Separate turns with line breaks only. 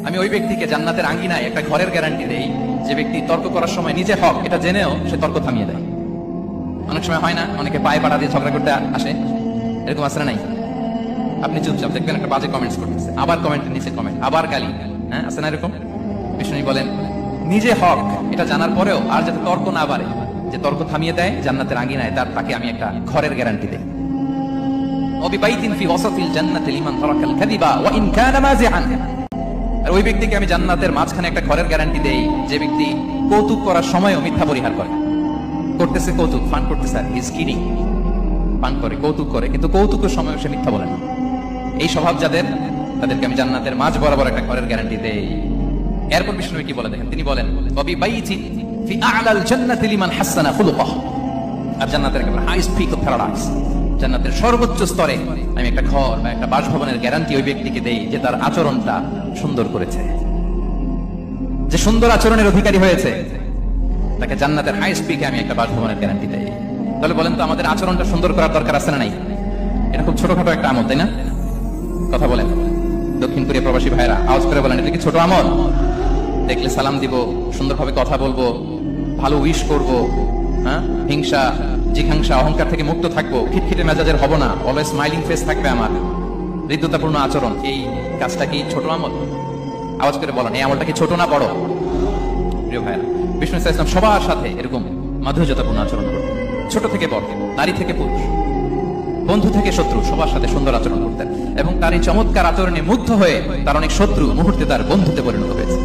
আমি ওই ব্যক্তিকে জান্নাতের আঙ্গিনায় একটা ঘরের গ্যারান্টি দেই যে ব্যক্তি তর্ক করার সময় নিজে হক এটা জেনেও সে তর্ক থামিয়ে দেয়। অনেক সময় হয় না, অনেকে পায়ে পাড়া দিয়ে ঝগড়া করতে আসে, এরকম আসলে নাই? আপনি চুপচাপ দেখবেন একটা বাজে কমেন্টস করতেছে, আবার কমেন্টের নিচে কমেন্ট, আবার গালি, হ্যাঁ আছে না এরকম? বিষ্ণু বলেন নিজে হক এটা জানার পরেও আর যাতে তর্ক না বাড়ে, যে তর্ক থামিয়ে দেয় জান্নাতের আঙ্গিনায়, তাকে আমি একটা ঘরের গ্যারান্টি দেই। আর ওই ব্যক্তিকে আমি জান্নাতের মাঝখানে একটা ঘরের গ্যারান্টি দেই যে ব্যক্তি কৌতুক করার সময়ও মিথ্যা পরিহার করে। করতেছে কৌতুক, ফান করতেছে, আর হিজ কিডিং, পান করে, কৌতুক করে, কিন্তু কৌতুকের সময় সে মিথ্যা বলে না। এই স্বভাব যাদের, তাদেরকে আমি জান্নাতের মাঝ বরাবর একটা ঘরের গ্যারান্টি দেই। এরপর বিষ্ণু কি বলে দেখেন, তিনি বলেন ওয়াবি বাইতি ফি আ'লাল জান্নাতি লিমান হাসানা খুলুকাহু, আর জান্নাতের একেবারে হাইস্ট পিক অফ প্যারাডাইস, জান্নাতের সর্বোচ্চ স্তরে আমি একটা ঘর বা একটা বাসভবনের গ্যারান্টি ওই ব্যক্তিকে দেই যে তার আচরণটা সুন্দর করেছে, যে সুন্দর আচরণের অধিকারী হয়েছে, তাকে জান্নাতের হাইস্ট পিকে আমি একটা বাসভবনের গ্যারান্টি দেই। তাহলে বলেন তো আমাদের আচরণটা সুন্দর করার দরকার আছে না নাই? এটা খুব ছোটখাটো একটা আমল, তাই না? কথা বলেন দক্ষিণ কোরিয়া প্রবাসী ভাইরা, আওয়াজ করে বলেন এটা কি ছোট আমল? দেখলে সালাম দিব, সুন্দরভাবে কথা বলবো, ভালো উইশ করব, হ্যাঁ, হিংসা জিঘাংসা অহংকার থেকে মুক্ত থাকবো, খিটখিটে মেজাজের হব না, অলওয়েজ স্মাইলিং ফেস থাকবে আমার, হৃদ্যতাপূর্ণ আচরণ। এই কাজটা কি ছোট আমল? আওয়াজ করে বলেন এই আমলটা কি ছোট না বড়? প্রিয় ভাইরা, বিষ্ণু ইসলাম সবার সাথে এরকম মাধুর্যতাপূর্ণ আচরণ করতেন, ছোট থেকে বড়, নারী থেকে পুরুষ, বন্ধু থেকে শত্রু, সবার সাথে সুন্দর আচরণ করতেন। এবং তার এই চমৎকার আচরণে মুগ্ধ হয়ে তার অনেক শত্রু মুহূর্তে তার বন্ধুতে পরিণত হয়েছে।